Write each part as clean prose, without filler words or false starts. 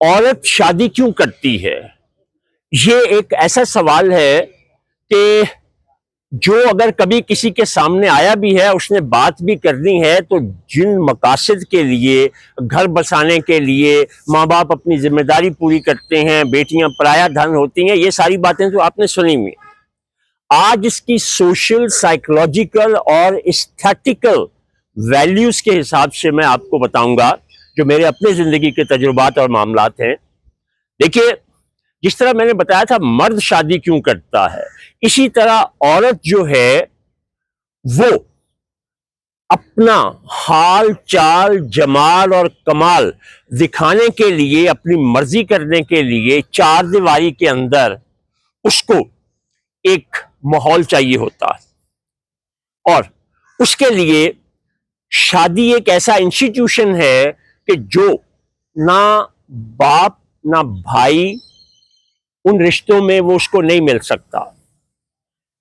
عورت شادی کیوں کرتی ہے؟ یہ ایک ایسا سوال ہے کہ جو اگر کبھی کسی کے سامنے آیا بھی ہے، اس نے بات بھی کرنی ہے، تو جن مقاصد کے لیے، گھر بسانے کے لیے ماں باپ اپنی ذمہ داری پوری کرتے ہیں، بیٹیاں پرایا دھن ہوتی ہیں، یہ ساری باتیں تو آپ نے سنی ہوئی۔ آج اس کی سوشل، سائیکولوجیکل اور استھیٹیکل ویلیوز کے حساب سے میں آپ کو بتاؤں گا، جو میرے اپنے زندگی کے تجربات اور معاملات ہیں۔ دیکھیے، جس طرح میں نے بتایا تھا مرد شادی کیوں کرتا ہے، اسی طرح عورت جو ہے وہ اپنا حال چال، جمال اور کمال دکھانے کے لیے، اپنی مرضی کرنے کے لیے چار دیواری کے اندر اس کو ایک ماحول چاہیے ہوتا ہے، اور اس کے لیے شادی ایک ایسا انسٹیٹیوشن ہے کہ جو نہ باپ نہ بھائی، ان رشتوں میں وہ اس کو نہیں مل سکتا۔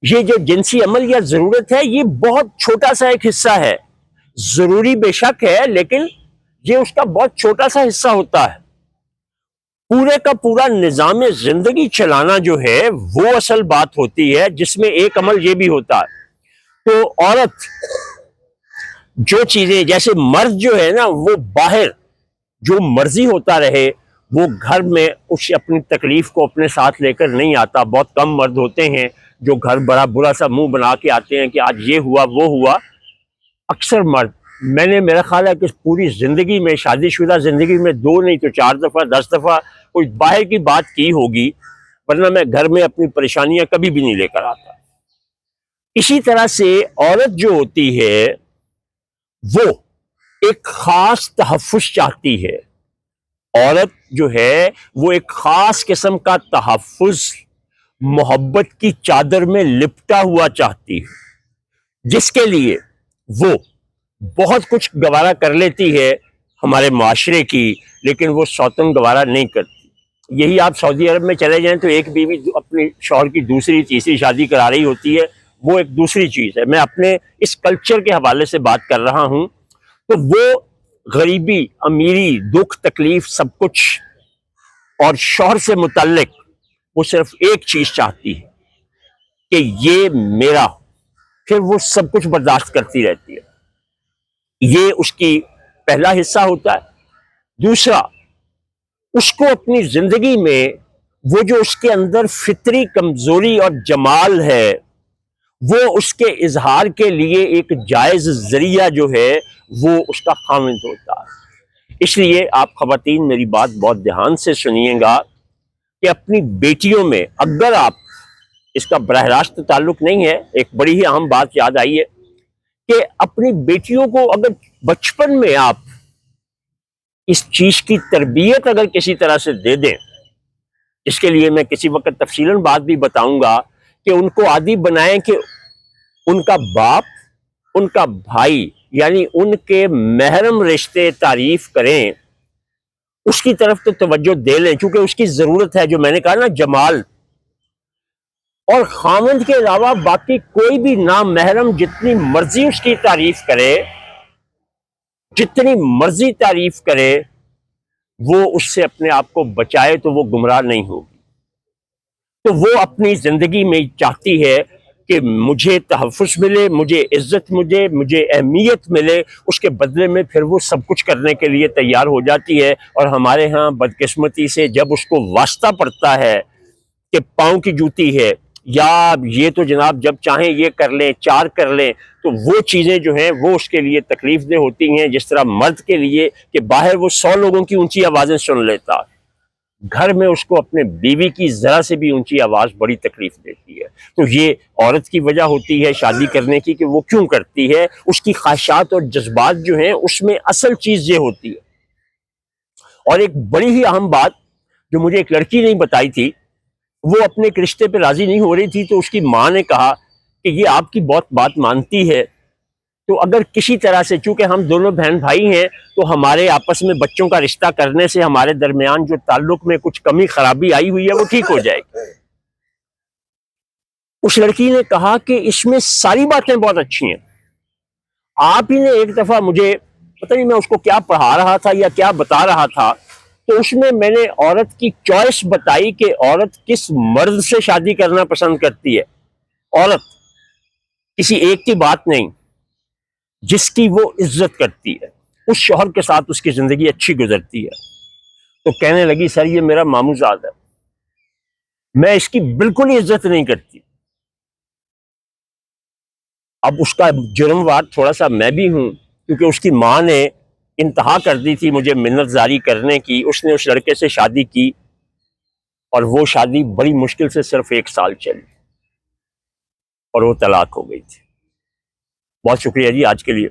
یہ جو جنسی عمل یا ضرورت ہے، یہ بہت چھوٹا سا ایک حصہ ہے، ضروری بے شک ہے، لیکن یہ اس کا بہت چھوٹا سا حصہ ہوتا ہے۔ پورے کا پورا نظام زندگی چلانا جو ہے وہ اصل بات ہوتی ہے، جس میں ایک عمل یہ بھی ہوتا ہے۔ تو عورت جو چیزیں، جیسے مرد جو ہے نا، وہ باہر جو مرضی ہوتا رہے، وہ گھر میں اس اپنی تکلیف کو اپنے ساتھ لے کر نہیں آتا۔ بہت کم مرد ہوتے ہیں جو گھر بڑا برا سا منہ بنا کے آتے ہیں کہ آج یہ ہوا وہ ہوا۔ اکثر مرد، میں نے میرا خیال ہے کہ پوری زندگی میں، شادی شدہ زندگی میں 2 نہیں تو 4 دفعہ 10 دفعہ کوئی باہر کی بات کی ہوگی، ورنہ میں گھر میں اپنی پریشانیاں کبھی بھی نہیں لے کر آتا۔ اسی طرح سے عورت جو ہوتی ہے وہ ایک خاص تحفظ چاہتی ہے۔ عورت جو ہے وہ ایک خاص قسم کا تحفظ محبت کی چادر میں لپٹا ہوا چاہتی ہے، جس کے لیے وہ بہت کچھ گوارا کر لیتی ہے ہمارے معاشرے کی، لیکن وہ سوتن گوارا نہیں کرتی۔ یہی آپ سعودی عرب میں چلے جائیں تو ایک بیوی اپنے شوہر کی دوسری تیسری شادی کرا رہی ہوتی ہے، وہ ایک دوسری چیز ہے۔ میں اپنے اس کلچر کے حوالے سے بات کر رہا ہوں۔ تو وہ غریبی، امیری، دکھ، تکلیف، سب کچھ، اور شوہر سے متعلق وہ صرف ایک چیز چاہتی ہے کہ یہ میرا، پھر وہ سب کچھ برداشت کرتی رہتی ہے۔ یہ اس کی پہلا حصہ ہوتا ہے۔ دوسرا، اس کو اپنی زندگی میں وہ جو اس کے اندر فطری کمزوری اور جمال ہے، وہ اس کے اظہار کے لیے ایک جائز ذریعہ جو ہے وہ اس کا خامند ہوتا ہے۔ اس لیے آپ خواتین میری بات بہت دھیان سے سنیے گا کہ اپنی بیٹیوں میں، اگر آپ، اس کا براہ راست تعلق نہیں ہے، ایک بڑی ہی اہم بات یاد آئی ہے کہ اپنی بیٹیوں کو اگر بچپن میں آپ اس چیز کی تربیت اگر کسی طرح سے دے دیں، اس کے لیے میں کسی وقت تفصیلاً بات بھی بتاؤں گا، کہ ان کو عادی بنائیں کہ ان کا باپ، ان کا بھائی، یعنی ان کے محرم رشتے تعریف کریں، اس کی طرف تو توجہ دے لیں، کیونکہ اس کی ضرورت ہے، جو میں نے کہا نا، جمال۔ اور خامند کے علاوہ باقی کوئی بھی نامحرم جتنی مرضی اس کی تعریف کرے، جتنی مرضی تعریف کرے، وہ اس سے اپنے آپ کو بچائے تو وہ گمراہ نہیں ہوگی۔ تو وہ اپنی زندگی میں چاہتی ہے کہ مجھے تحفظ ملے، مجھے عزت ملے، مجھے اہمیت ملے، اس کے بدلے میں پھر وہ سب کچھ کرنے کے لیے تیار ہو جاتی ہے۔ اور ہمارے ہاں بدقسمتی سے جب اس کو واسطہ پڑتا ہے کہ پاؤں کی جوتی ہے، یا یہ تو جناب جب چاہیں یہ کر لیں، 4 کر لیں، تو وہ چیزیں جو ہیں وہ اس کے لیے تکلیف دہ ہوتی ہیں، جس طرح مرد کے لیے کہ باہر وہ 100 لوگوں کی اونچی آوازیں سن لیتا، گھر میں اس کو اپنے بیوی کی ذرا سے بھی اونچی آواز بڑی تکلیف دیتی ہے۔ تو یہ عورت کی وجہ ہوتی ہے شادی کرنے کی، کہ وہ کیوں کرتی ہے، اس کی خواہشات اور جذبات جو ہیں اس میں اصل چیز یہ ہوتی ہے۔ اور ایک بڑی ہی اہم بات جو مجھے ایک لڑکی نے بتائی تھی، وہ اپنے ایک رشتے پہ راضی نہیں ہو رہی تھی، تو اس کی ماں نے کہا کہ یہ آپ کی بہت بات مانتی ہے، تو اگر کسی طرح سے، چونکہ ہم دونوں بہن بھائی ہیں، تو ہمارے آپس میں بچوں کا رشتہ کرنے سے ہمارے درمیان جو تعلق میں کچھ کمی خرابی آئی ہوئی ہے وہ ٹھیک ہو جائے گی۔ اس لڑکی نے کہا کہ اس میں ساری باتیں بہت اچھی ہیں، آپ ہی نے ایک دفعہ مجھے، پتہ نہیں میں اس کو کیا پڑھا رہا تھا یا کیا بتا رہا تھا، تو اس میں نے عورت کی چوائس بتائی کہ عورت کس مرد سے شادی کرنا پسند کرتی ہے. عورت کسی ایک کی بات نہیں، جس کی وہ عزت کرتی ہے، اس شوہر کے ساتھ اس کی زندگی اچھی گزرتی ہے. تو کہنے لگی سر یہ میرا ماموزاد ہے، میں اس کی بالکل ہی عزت نہیں کرتی. اب اس کا جرم وار تھوڑا سا میں بھی ہوں، کیونکہ اس کی ماں نے انتہا کر دی تھی مجھے منت زاری کرنے کی. اس نے اس لڑکے سے شادی کی اور وہ شادی بڑی مشکل سے صرف 1 سال چلی اور وہ طلاق ہو گئی تھی. بہت شکریہ جی آج کے لیے.